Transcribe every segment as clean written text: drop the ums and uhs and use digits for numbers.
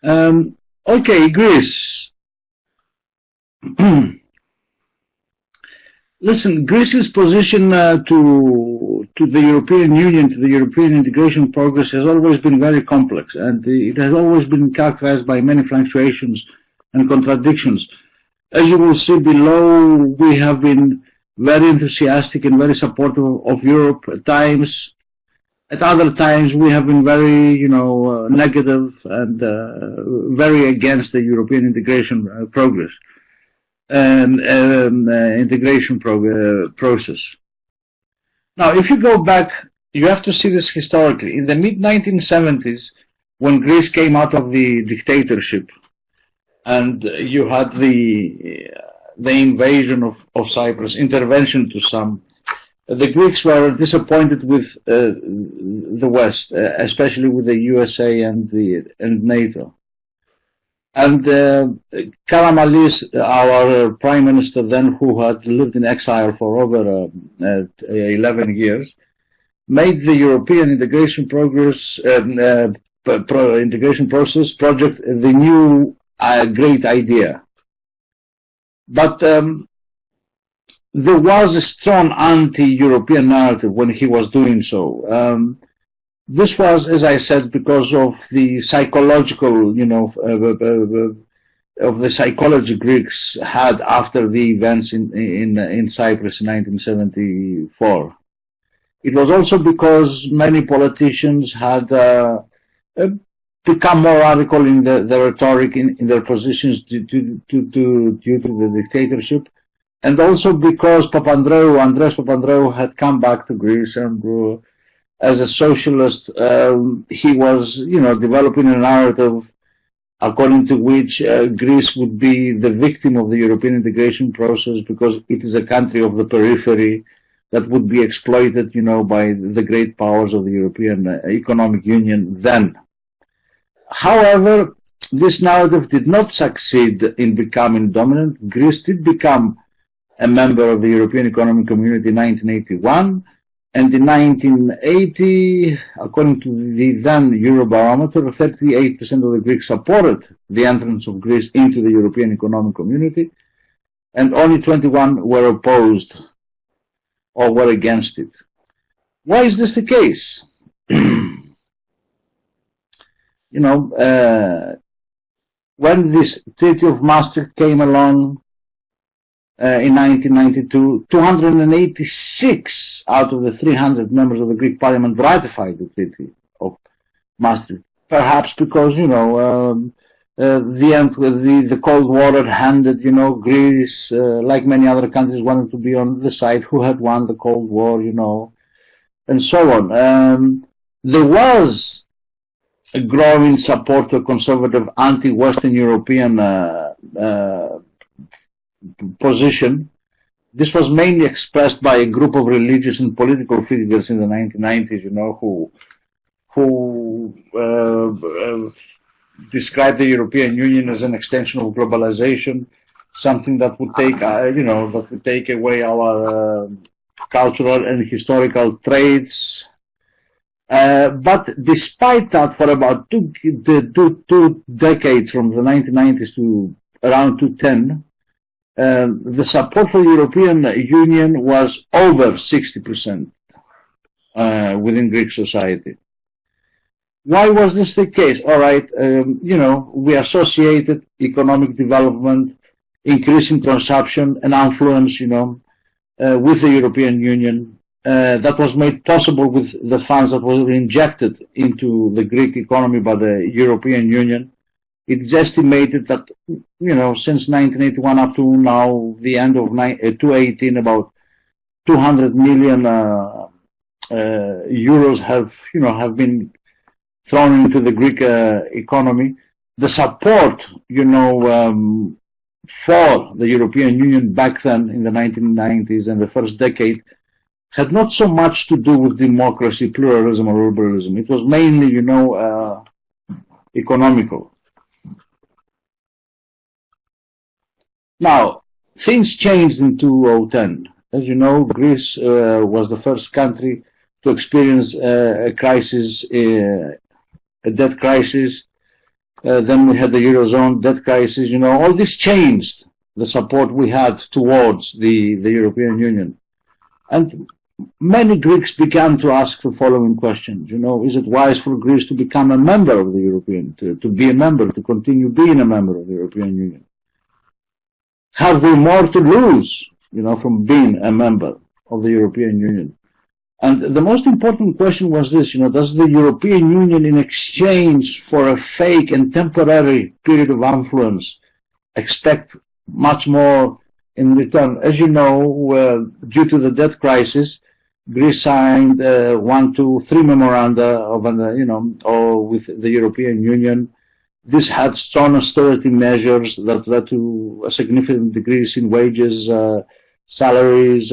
Okay, Greece. Listen, Greece's position to the European Union, to the European integration progress has always been very complex, and it has always been characterized by many fluctuations and contradictions. As you will see below, we have been very enthusiastic and very supportive of Europe at times. At other times, we have been very, negative and very against the European integration progress and integration process. Now, if you go back, you have to see this historically. In the mid-1970s, when Greece came out of the dictatorship, and you had the invasion of Cyprus, intervention to some, the Greeks were disappointed with the West, especially with the USA and NATO. And Karamanlis, our prime minister then, who had lived in exile for over 11 years, made the European integration integration process project the new great idea. But there was a strong anti-European narrative when he was doing so. This was, as I said, because of the psychological, of the psychology Greeks had after the events in Cyprus in 1974. It was also because many politicians had become more radical in the rhetoric, in their positions due to the dictatorship, and also because Andres Papandreou had come back to Greece and as a socialist, he was, developing a narrative according to which Greece would be the victim of the European integration process because it is a country of the periphery that would be exploited, by the great powers of the European Economic Union then. However, this narrative did not succeed in becoming dominant. Greece did become a member of the European Economic Community in 1981. And in 1980, according to the then Eurobarometer, 38% of the Greeks supported the entrance of Greece into the European Economic Community, and only 21 were opposed or were against it. Why is this the case? When this Treaty of Maastricht came along, in 1992, 286 out of the 300 members of the Greek Parliament ratified the Treaty of Maastricht. Perhaps because, the Cold War had handed, Greece, like many other countries, wanted to be on the side who had won the Cold War, and so on. There was a growing support to a conservative anti-Western European position. This was mainly expressed by a group of religious and political figures in the 1990s, who described the European Union as an extension of globalization, something that would take away our cultural and historical traits. But despite that, for about two decades, from the 1990s to around 2010, the support for the European Union was over 60% within Greek society. Why was this the case? All right, we associated economic development, increasing consumption and affluence, with the European Union. That was made possible with the funds that were injected into the Greek economy by the European Union. It's estimated that, since 1981 up to now, the end of 2018, about 200 million euros have been thrown into the Greek economy. The support, for the European Union back then in the 1990s and the first decade had not so much to do with democracy, pluralism, or liberalism. It was mainly, economical. Now, things changed in 2010. As you know, Greece was the first country to experience a crisis, a debt crisis, Then we had the Eurozone debt crisis. All this changed the support we had towards the European Union. And many Greeks began to ask the following questions. Is it wise for Greece to become a member of the European, to be a member, to continue being a member of the European Union? Have we more to lose, from being a member of the European Union? And the most important question was this, does the European Union, in exchange for a fake and temporary period of influence, expect much more in return? As you know, due to the debt crisis, Greece signed 1, 2, 3 memoranda of, with the European Union. This had strong austerity measures that led to a significant decrease in wages, salaries,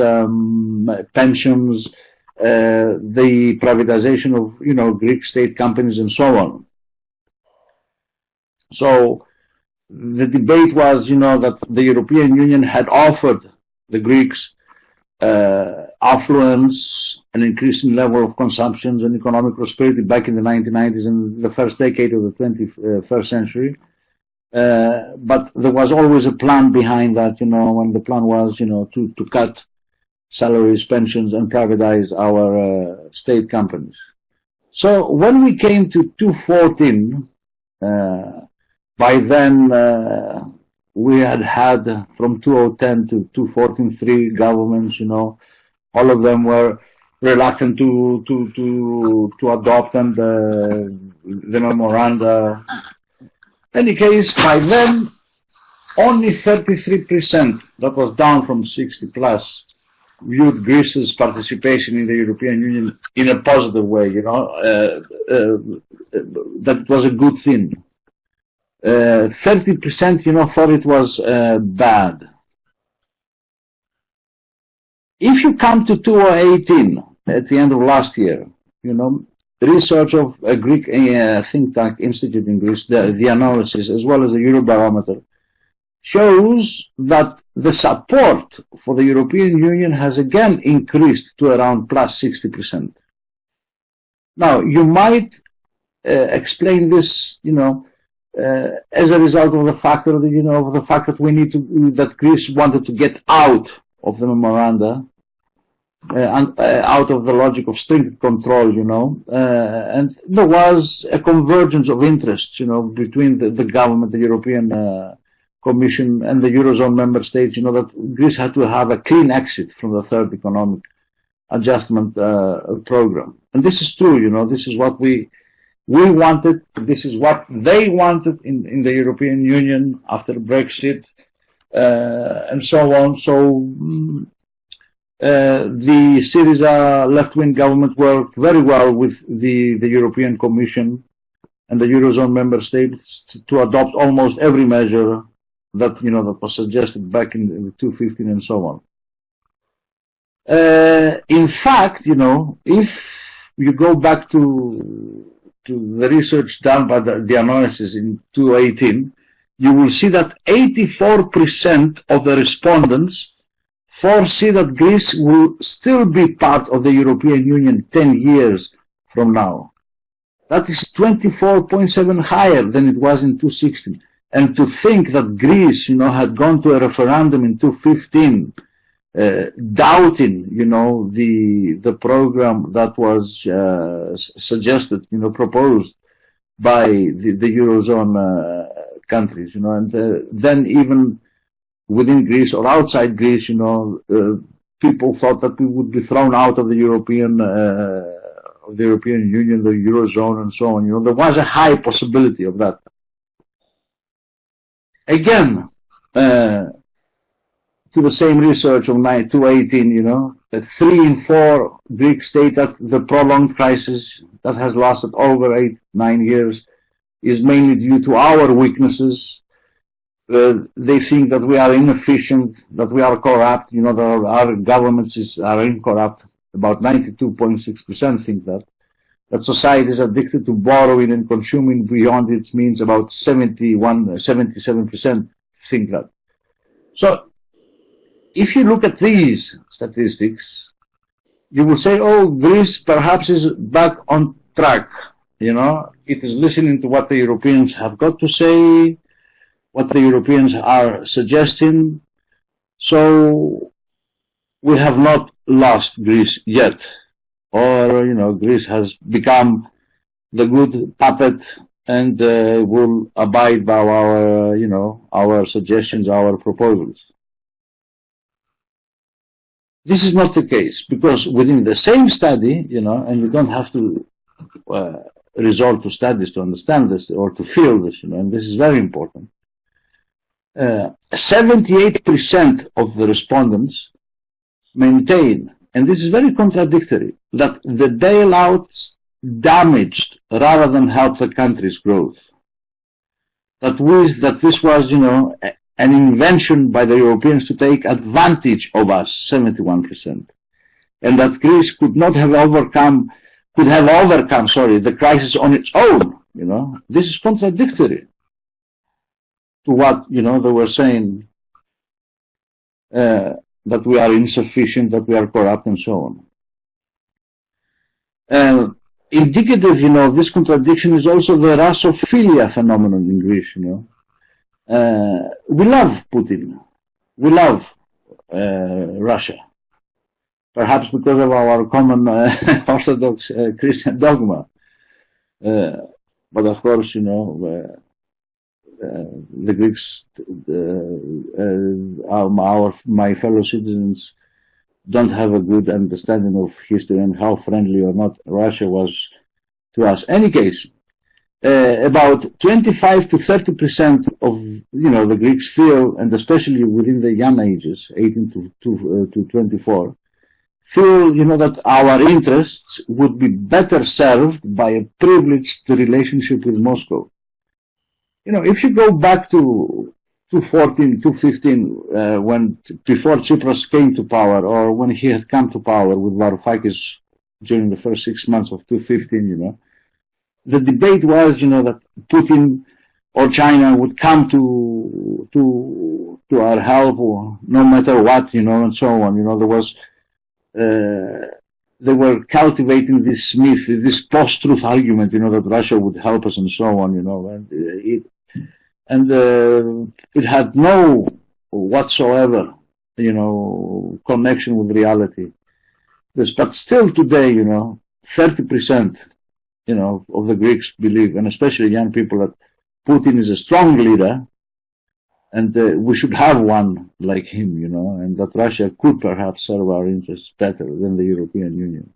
pensions, the privatization of, Greek state companies and so on. So the debate was, that the European Union had offered the Greeks affluence, an increasing level of consumption and economic prosperity back in the 1990s and the first decade of the 21st century. But there was always a plan behind that, when the plan was, to cut salaries, pensions, and privatize our state companies. So when we came to 2014, by then we had from 2010 to 2014 3 governments. All of them were reluctant to adopt the memoranda. In any case, by then only 33%, that was down from 60 plus, viewed Greece's participation in the European Union in a positive way, that was a good thing. 30%, thought it was bad. If you come to 2018, at the end of last year, research of a Greek think tank institute in Greece, the analysis as well as the Eurobarometer, shows that the support for the European Union has again increased to around plus 60%. Now, you might explain this, as a result of the fact that that Greece wanted to get out of the memoranda and out of the logic of strict control, and there was a convergence of interests, between the government, the European Commission, and the Eurozone member states, that Greece had to have a clean exit from the third economic adjustment program. And this is true, this is what we wanted, this is what they wanted in the European Union after Brexit, and so on. So the Syriza left-wing government worked very well with the European Commission and the Eurozone member states to adopt almost every measure that that was suggested back in 2015 and so on. In fact, if you go back to the research done by the analysis in 2018, you will see that 84% of the respondents foresee that Greece will still be part of the European Union 10 years from now. That is 24.7 higher than it was in 2016. And to think that Greece, had gone to a referendum in 2015, doubting, the program that was suggested, proposed by the Eurozone countries, and then even within Greece or outside Greece, people thought that we would be thrown out of the European Union, the Eurozone, and so on. There was a high possibility of that. Again, to the same research of 2018, 3 in 4 Greeks state that the prolonged crisis that has lasted over 8-9 years is mainly due to our weaknesses. They think that we are inefficient, that we are corrupt, that our governments are incorrupt. About 92.6% think that society is addicted to borrowing and consuming beyond its means. About 77% think that. So, if you look at these statistics, you will say, oh, Greece perhaps is back on track. It is listening to what the Europeans have got to say, what the Europeans are suggesting. So we have not lost Greece yet, or Greece has become the good puppet and will abide by our suggestions, our proposals. This is not the case, because within the same study, and you don't have to resort to studies to understand this or to feel this, and this is very important. 78% of the respondents maintain, and this is very contradictory, that the bailouts damaged rather than helped the country's growth. That this was, an invention by the Europeans to take advantage of us, 71%. And that Greece could have overcome the crisis on its own, This is contradictory to what, they were saying, that we are insufficient, that we are corrupt, and so on. Indicative, of this contradiction is also the Russophilia phenomenon in Greece, We love Putin. We love Russia. Perhaps because of our common Orthodox Christian dogma. But of course, the Greeks, my fellow citizens, don't have a good understanding of history and how friendly or not Russia was to us. Any case, about 25 to 30% of the Greeks feel, and especially within the young ages, 18 to 24, feel that our interests would be better served by a privileged relationship with Moscow. If you go back to 2015, when before Tsipras came to power, or when he had come to power with Varoufakis during the first 6 months of 2015, the debate was, that Putin or China would come to our help, or no matter what, and so on. They were cultivating this myth, this post-truth argument, that Russia would help us and so on, and it had no whatsoever, connection with reality. But still today, 30%, of the Greeks believe, and especially young people, that Putin is a strong leader, and we should have one like him, and that Russia could perhaps serve our interests better than the European Union.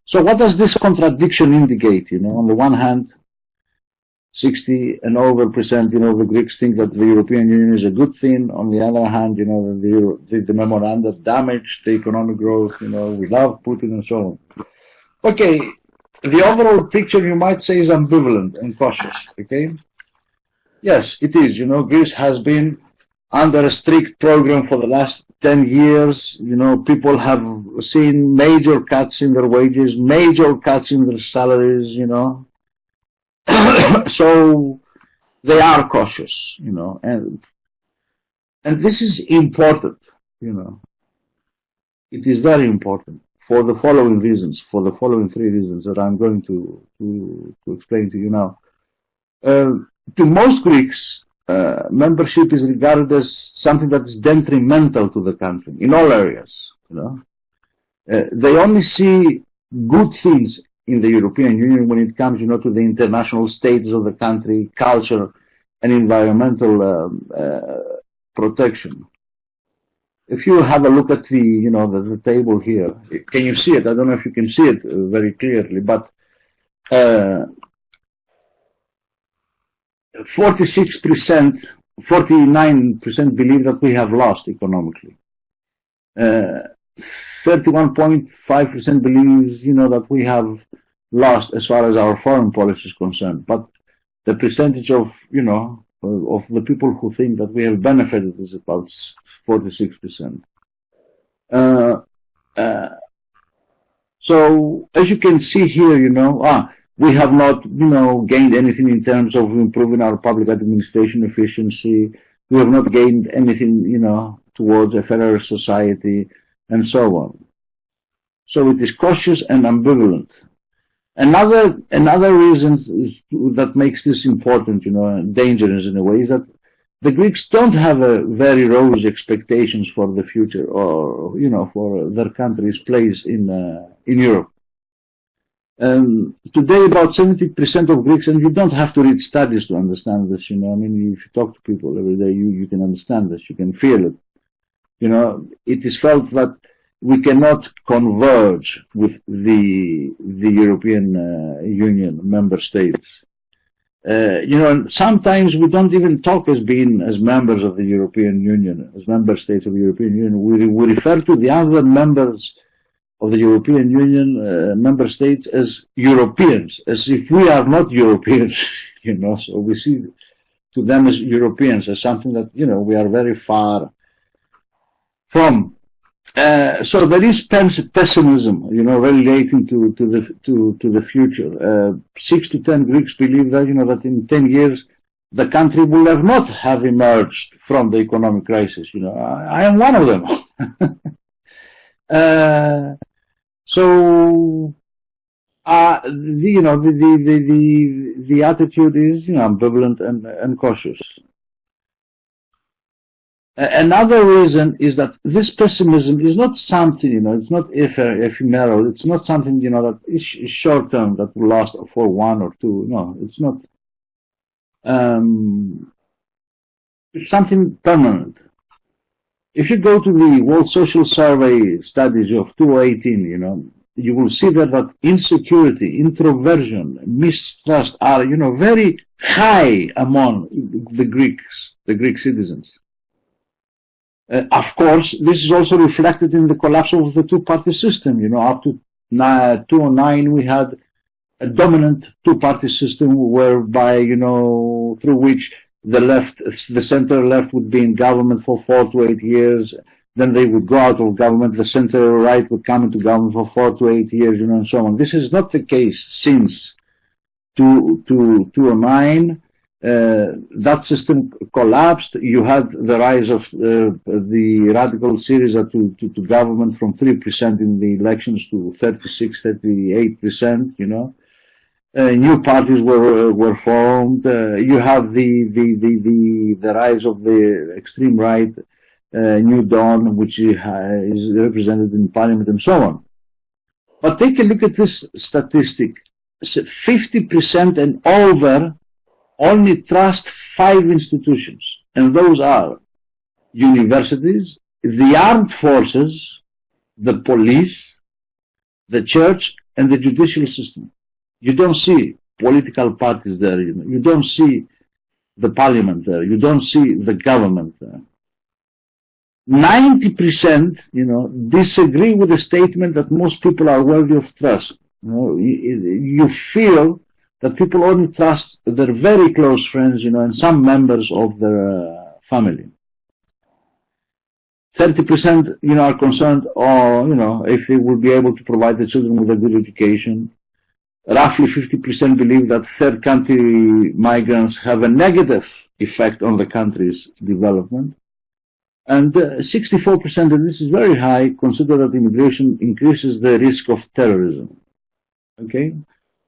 So what does this contradiction indicate? On the one hand, 60 and over percent, the Greeks think that the European Union is a good thing. On the other hand, the memoranda damaged the economic growth, we love Putin and so on. Okay, the overall picture, you might say, is ambivalent and cautious, okay? Yes, it is. Greece has been under a strict program for the last 10 years. People have seen major cuts in their wages, major cuts in their salaries, So they are cautious, and this is important, It is very important for the following reasons, for the following 3 reasons that I'm going to explain to you now. To most Greeks, membership is regarded as something that is detrimental to the country in all areas. They only see good things in the European Union when it comes, to the international status of the country, culture, and environmental protection. If you have a look at the table here, can you see it? I don't know if you can see it very clearly, but 46%, 49% believe that we have lost economically. 31.5% believes, that we have lost as far as our foreign policy is concerned. But the percentage of, of the people who think that we have benefited is about 46%. So as you can see here, we have not, gained anything in terms of improving our public administration efficiency. We have not gained anything, towards a fairer society, and so on. So it is cautious and ambivalent. Another reason that makes this important, dangerous in a way, is that the Greeks don't have a very rosy expectations for the future, or for their country's place in Europe. Today, about 70% of Greeks, and you don't have to read studies to understand this. I mean, if you talk to people every day, you can understand this. You can feel it. It is felt that we cannot converge with the European Union member states. Sometimes we don't even talk as being as members of the European Union, as member states of the European Union. We refer to the other members of the European Union member states as Europeans, as if we are not Europeans, so we see to them as Europeans, as something that, we are very far from. So there is pessimism, relating to the future. 6 to 10 Greeks believe that, that in 10 years the country will not have emerged from the economic crisis. I am one of them. So the attitude is, ambivalent and cautious. Another reason is that this pessimism is not something, it's not ephemeral. It's not something, that is short term, that will last for 1 or 2. No, it's not. It's something permanent. If you go to the World Social Survey studies of 2018, you will see that insecurity, introversion, mistrust are, very high among the Greek citizens. Of course, this is also reflected in the collapse of the two-party system. Up to 2009, we had a dominant two-party system whereby, through which the center left would be in government for 4 to 8 years. Then they would go out of government. The center right would come into government for 4 to 8 years, and so on. This is not the case since 2009. That system collapsed. You had the rise of the radical Syriza to government from 3% in the elections to 36, 38%, new parties were formed. You have the rise of the extreme right, New Dawn, which is represented in parliament, and so on. But take a look at this statistic. 50% and over only trust 5 institutions, and those are universities, the armed forces, the police, the church, and the judicial system. You don't see political parties there. You don't see the parliament there. You don't see the government there. 90%, disagree with the statement that most people are worthy of trust. You feel that people only trust their very close friends, and some members of their family. 30%, are concerned, if they will be able to provide the children with a good education. Roughly 50% believe that third country migrants have a negative effect on the country's development. And 64%, and this is very high, consider that immigration increases the risk of terrorism. Okay?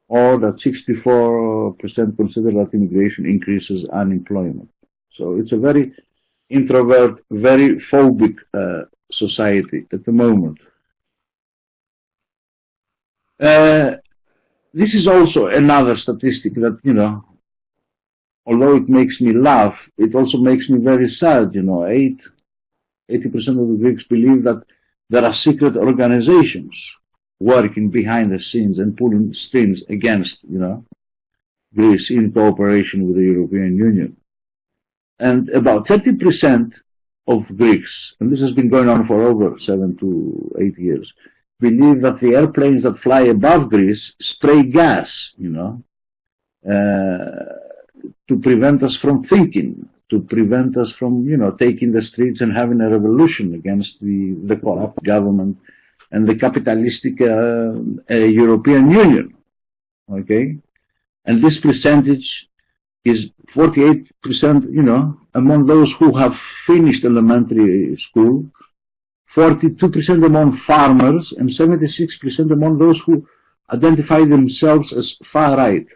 Or that 64% consider that immigration increases unemployment. So it's a very introvert, very phobic society at the moment. This is also another statistic that, although it makes me laugh, it also makes me very sad. 80% of the Greeks believe that there are secret organizations working behind the scenes and pulling strings against, Greece in cooperation with the European Union. And about 30% of Greeks, and this has been going on for over 7 to 8 years, believe that the airplanes that fly above Greece spray gas, to prevent us from thinking, to prevent us from, taking the streets and having a revolution against the corrupt government and the capitalistic European Union. Okay? And this percentage is 48%, among those who have finished elementary school, 42% among farmers, and 76% among those who identify themselves as far right.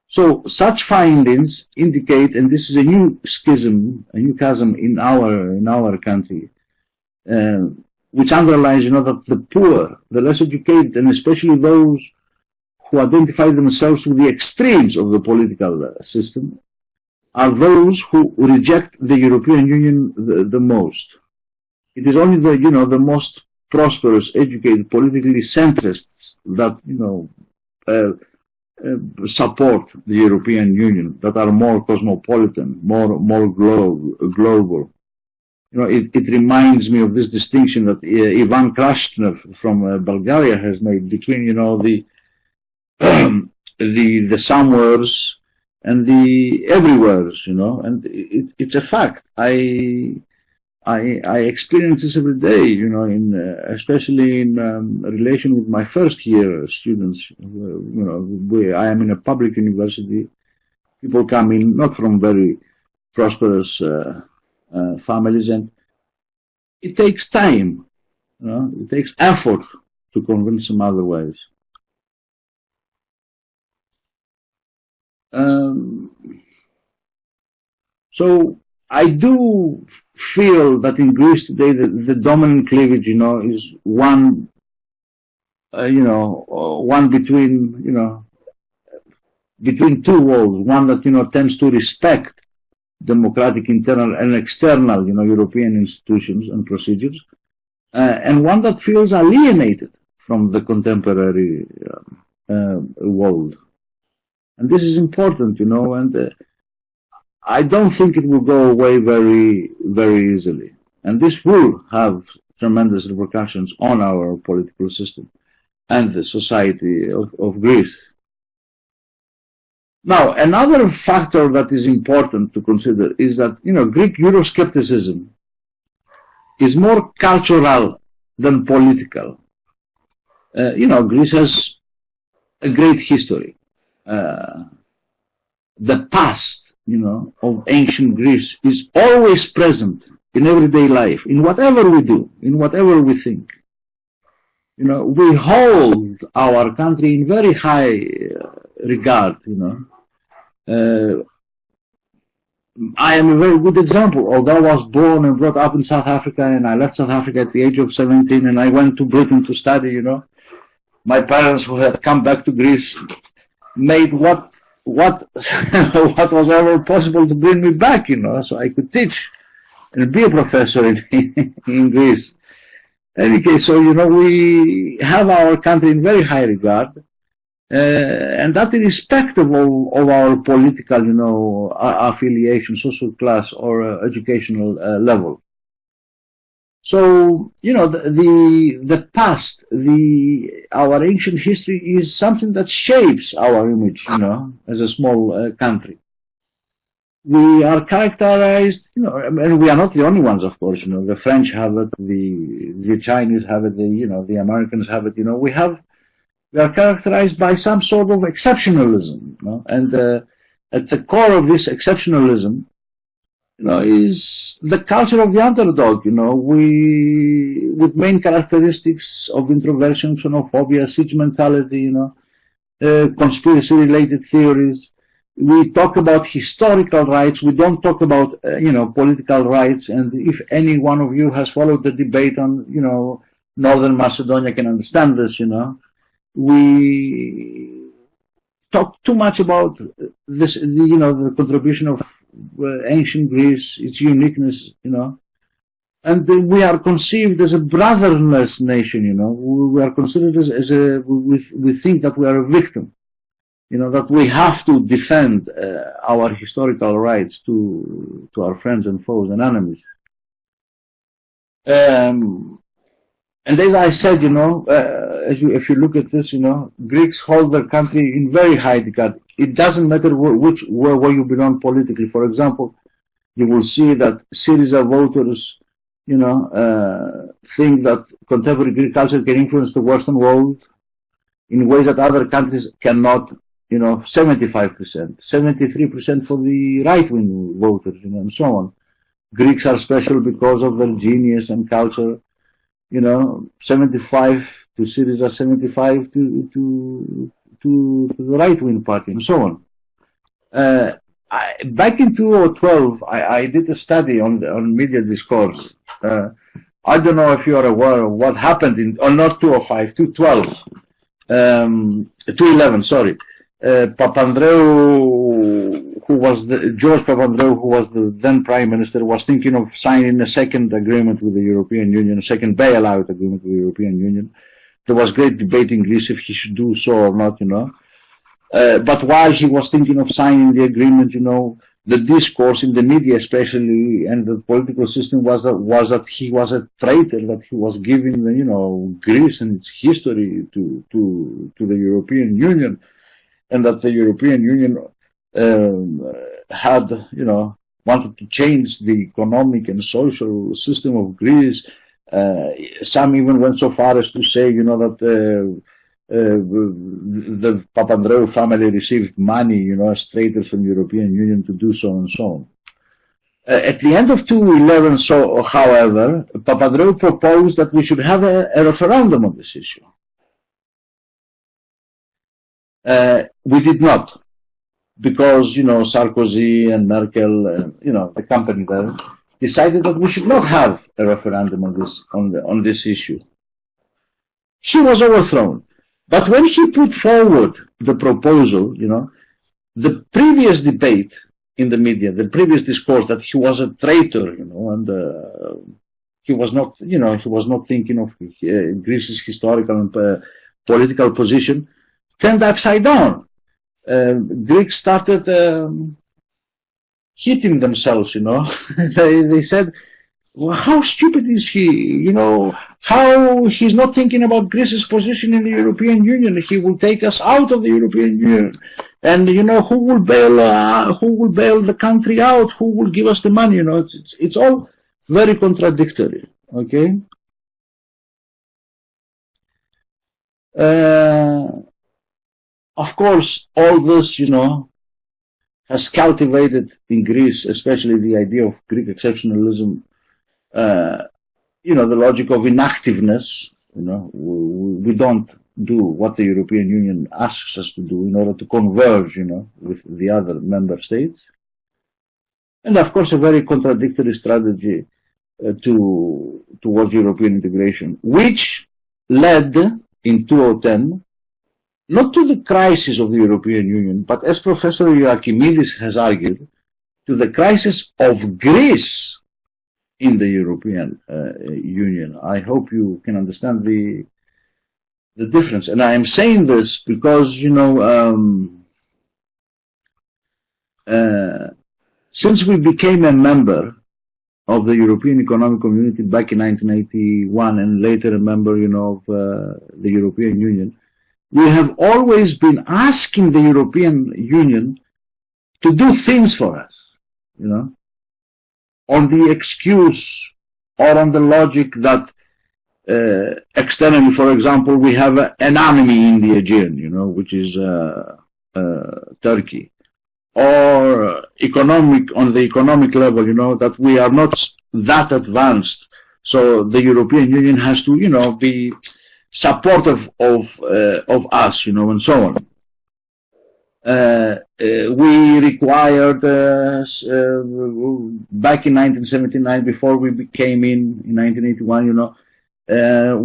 So such findings indicate, and this is a new schism, a new chasm in our country, which underlines, that the poor, the less educated, and especially those who identify themselves with the extremes of the political system, are those who reject the European Union the most. It is only the most prosperous, educated, politically centrists that, support the European Union, that are more cosmopolitan, more global. It reminds me of this distinction that Ivan Krashev from Bulgaria has made between, the somewheres and the everywheres, and it's a fact. I experience this every day, especially in relation with my first year students. I am in a public university. People come in not from very prosperous families, and it takes time. It takes effort to convince them otherwise. So I do feel that in Greece today the dominant cleavage, is one, one between two walls. One that tends to respect democratic internal and external, European institutions and procedures, and one that feels alienated from the contemporary world. And this is important, and I don't think it will go away very, very easily. And this will have tremendous repercussions on our political system and the society of Greece. Now, another factor that is important to consider is that, Greek Euroscepticism is more cultural than political. Greece has a great history. The past, of ancient Greece is always present in everyday life, in whatever we do, in whatever we think. We hold our country in very high regard, I am a very good example. Although I was born and brought up in South Africa, and I left South Africa at the age of 17, and I went to Britain to study, my parents, who had come back to Greece, made what was ever possible to bring me back, so I could teach and be a professor in Greece. Any case, so, we have our country in very high regard, and that irrespective of our political, affiliation, social class, or educational level. So, the past, our ancient history is something that shapes our image, as a small country. We are characterized, and we are not the only ones, of course, the French have it, the Chinese have it, the Americans have it, we are characterized by some sort of exceptionalism, and at the core of this exceptionalism, is the culture of the underdog, with main characteristics of introversion, xenophobia, siege mentality, conspiracy-related theories. We talk about historical rights. We don't talk about, political rights. And if any one of you has followed the debate on, Northern Macedonia can understand this, we talk too much about this, the contribution of ancient Greece, its uniqueness, and we are conceived as a brotherless nation, we are considered we think that we are a victim, that we have to defend our historical rights to our friends and foes and enemies. And as I said, if you look at this, Greeks hold their country in very high regard. It doesn't matter where you belong politically. For example, you will see that Syriza voters, think that contemporary Greek culture can influence the Western world in ways that other countries cannot. 75%, 73% for the right-wing voters, and so on. Greeks are special because of their genius and culture. 75 to Syriza, 75 to the right-wing party, and so on. Back in 2012, I did a study on media discourse. I don't know if you are aware of what happened not 2005, 2012, 2011, sorry. Papandreou, George Papandreou, who was the then Prime Minister, was thinking of signing a second agreement with the European Union, a second bailout agreement with the European Union. There was great debate in Greece if he should do so or not, but while he was thinking of signing the agreement, the discourse in the media especially and the political system was that he was a traitor, that he was giving Greece and its history to the European Union, and that the European Union had wanted to change the economic and social system of Greece. Some even went so far as to say that the Papandreou family received money, as traitors from the European Union to do so and so on. At the end of 2011, however, Papandreou proposed that we should have a referendum on this issue. We did not, because, Sarkozy and Merkel, the company there, decided that we should not have a referendum on this issue. He was overthrown. But when he put forward the proposal, the previous debate in the media, the previous discourse that he was a traitor, and he was not thinking of Greece's historical and political position, turned upside down. Greeks started hitting themselves, they said, well, how stupid is he? How he's not thinking about Greece's position in the European Union. He will take us out of the European Union. And, who will bail the country out? Who will give us the money? It's all very contradictory. Okay? Of course, all this, has cultivated in Greece, especially the idea of Greek exceptionalism, the logic of inactiveness. We don't do what the European Union asks us to do in order to converge, with the other member states. And of course, a very contradictory strategy towards European integration, which led in 2010 not to the crisis of the European Union, but as Professor Ioachimidis has argued, to the crisis of Greece in the European Union. I hope you can understand the difference. And I am saying this because, since we became a member of the European Economic Community back in 1981 and later a member, of the European Union, we have always been asking the European Union to do things for us, on the excuse or on the logic that externally, for example, we have an enemy in the Aegean, which is Turkey, or on the economic level, that we are not that advanced, so the European Union has to, be supportive of us, and so on. We required, back in 1979, before we came in 1981,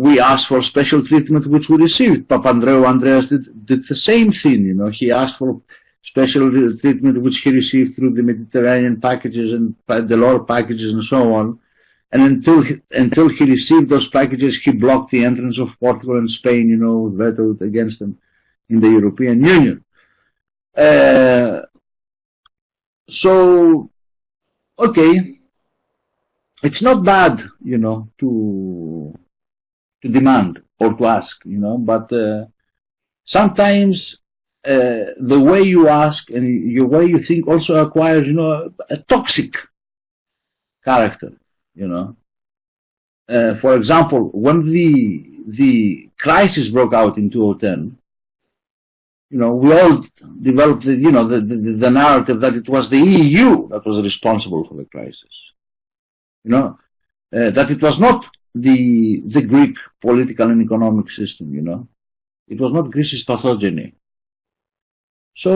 we asked for special treatment, which we received. Papandreou Andreas did the same thing, he asked for special treatment, which he received through the Mediterranean packages and the Delors packages and so on. And until he received those packages, he blocked the entrance of Portugal and Spain, vetoed against them in the European Union. So, okay, it's not bad, to demand or to ask, but sometimes the way you ask and the way you think also acquires, a toxic character. For example, when the crisis broke out in 2010, we all developed the narrative that it was the EU that was responsible for the crisis. That it was not the Greek political and economic system, you know. It was not Greece's pathogeny. So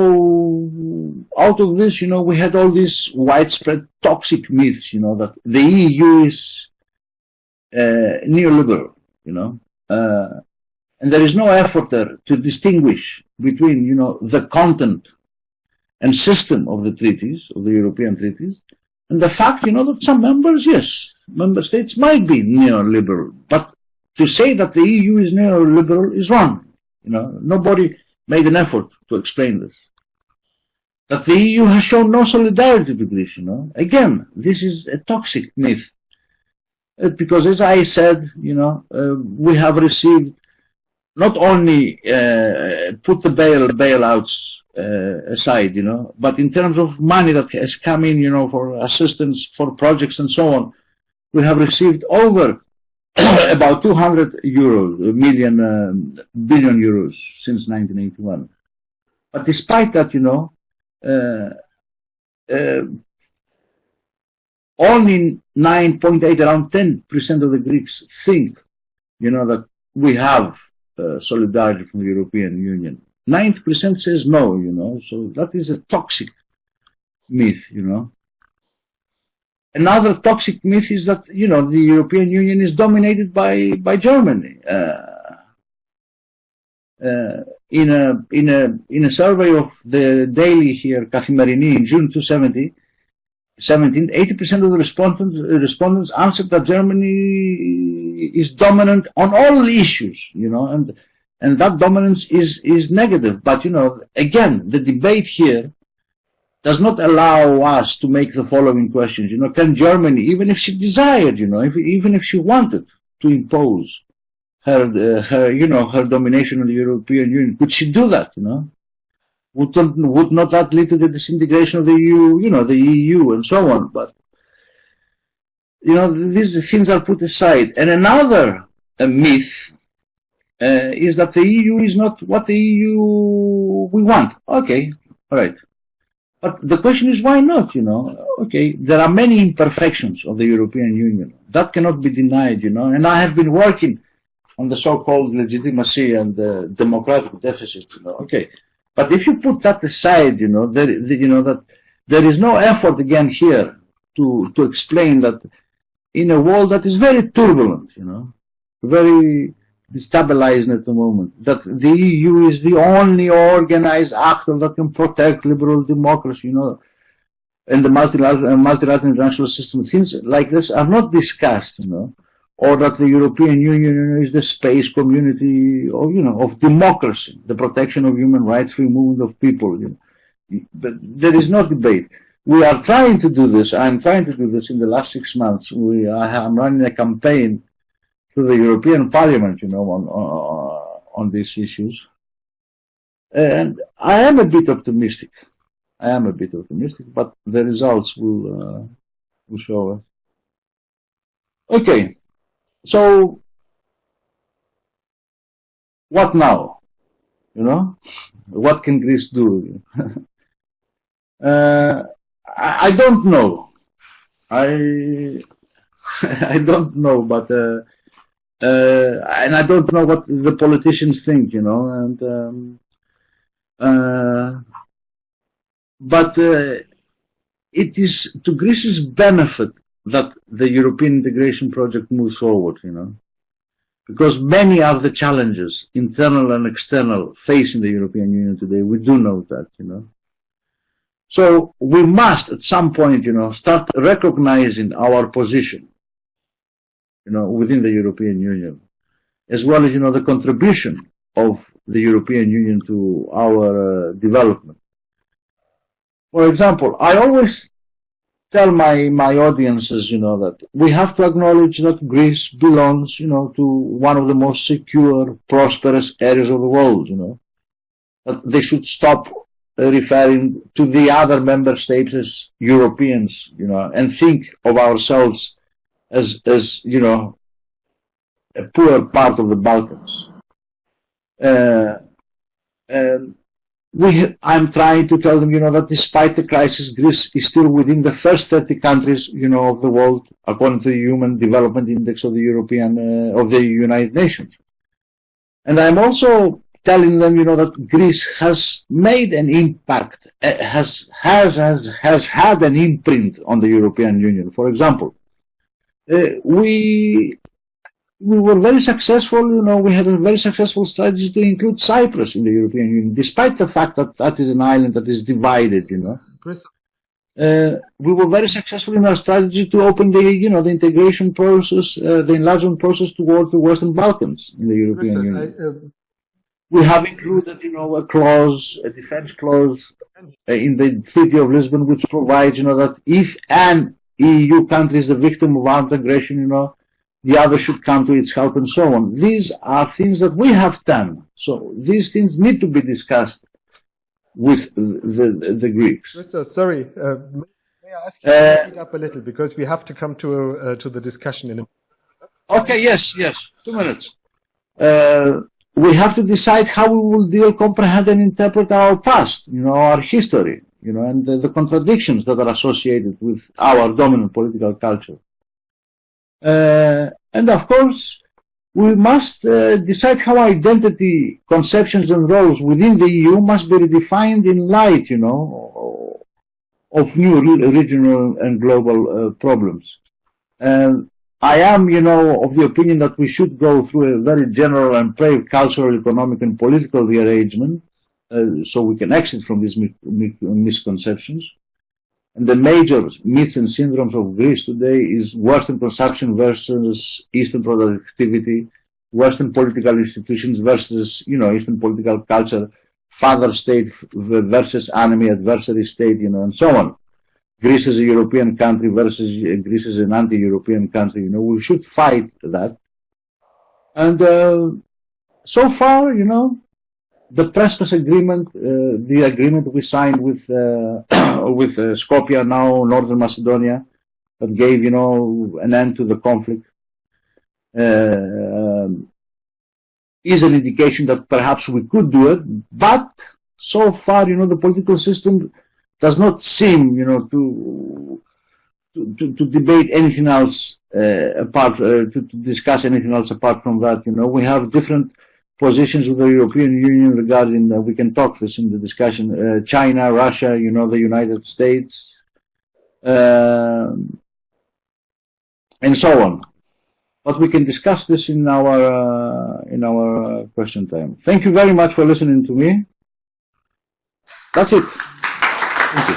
out of this, you know, we had all these widespread toxic myths, you know, that the EU is neoliberal, you know, and there is no effort there to distinguish between, you know, the content and system of the treaties, of the European treaties, and the fact, you know, that some members, yes, member states might be neoliberal, but to say that the EU is neoliberal is wrong. You know, nobody made an effort to explain this. That the EU has shown no solidarity with Greece, you know. Again, this is a toxic myth. Because as I said, you know, we have received not only put the bailouts aside, you know, but in terms of money that has come in, you know, for assistance, for projects and so on, we have received over about 200 billion euros since 1981. But despite that, you know, only 9.8, around 10% of the Greeks think, you know, that we have solidarity from the European Union. 90% says no, you know, so that is a toxic myth, you know. Another toxic myth is that, you know, the European Union is dominated by Germany. In a survey of the daily here, Kathimerini, in June 2017, 80% of the respondents answered that Germany is dominant on all issues, you know, and that dominance is negative. But, you know, again, the debate here does not allow us to make the following questions. You know, can Germany, even if she desired, you know, even if she wanted to impose her domination on the European Union, could she do that, you know? Would not that lead to the disintegration of the EU, you know, the EU and so on? But, you know, these things are put aside. And another myth is that the EU is not what the EU we want. Okay, all right. But the question is, why not, you know? Okay, there are many imperfections of the European Union. That cannot be denied, you know. And I have been working on the so-called legitimacy and the democratic deficit, you know. Okay. But if you put that aside, you know, that there is no effort again here to explain that in a world that is very turbulent, you know, very destabilized at the moment, that the EU is the only organized actor that can protect liberal democracy, you know, and the multilateral international system. Things like this are not discussed, you know, or that the European Union is the space community of, you know, of democracy, the protection of human rights, free movement of people, you know. But there is no debate. We are trying to do this. I'm trying to do this in the last 6 months. I'm running a campaign to the European Parliament, you know, on these issues. And I am a bit optimistic. But the results will show us. Okay. So, what now? You know, what can Greece do? I don't know. I don't know, but and I don't know what the politicians think, you know, and but it is to Greece's benefit that the European integration project moves forward, you know, because many are the challenges, internal and external, facing the European Union today. We do know that, you know. So we must, at some point, you know, start recognizing our position, you know, within the European Union, as well as, you know, the contribution of the European Union to our development. For example, I always tell my audiences, you know, that we have to acknowledge that Greece belongs, you know, to one of the most secure, prosperous areas of the world, you know. That they should stop referring to the other member states as Europeans, you know, and think of ourselves as you know, a poor part of the Balkans. I'm trying to tell them, that despite the crisis, Greece is still within the first 30 countries, of the world, according to the Human Development Index of the of the United Nations. And I'm also telling them, that Greece has made an impact, has had an imprint on the European Union. For example, we were very successful, we had a very successful strategy to include Cyprus in the European Union, despite the fact that that is an island that is divided, we were very successful in our strategy to open the integration process, the enlargement process towards the Western Balkans in the European Union. We have included, a defense clause in the Treaty of Lisbon, which provides, that if an EU country is the victim of armed aggression, the other should come to its help and so on. These are things that we have done. So these things need to be discussed with the Greeks. Christos, sorry, may I ask you to speed up a little, because we have to come to the discussion in a minute. Okay, yes, 2 minutes. We have to decide how we will deal, comprehend, and interpret our past, our history, and the contradictions that are associated with our dominant political culture. And of course, we must decide how identity, conceptions, and roles within the EU must be redefined in light, of new regional and global problems. I am, of the opinion that we should go through a very general and brave cultural, economic, and political rearrangement, so we can exit from these misconceptions. And the major myths and syndromes of Greece today is Western consumption versus Eastern productivity, Western political institutions versus, Eastern political culture, father state versus enemy adversary state, and so on. Greece is a European country versus Greece is an anti-European country. We should fight that. And so far, the Prespas agreement, the agreement we signed with Skopje, now Northern Macedonia, that gave, an end to the conflict, is an indication that perhaps we could do it. But so far, the political system does not seem, to debate anything else to discuss anything else apart from that. We have different positions with the European Union regarding, we can talk this in the discussion, China, Russia, the United States, and so on. But we can discuss this in our question time. Thank you very much for listening to me. That's it. Thank you.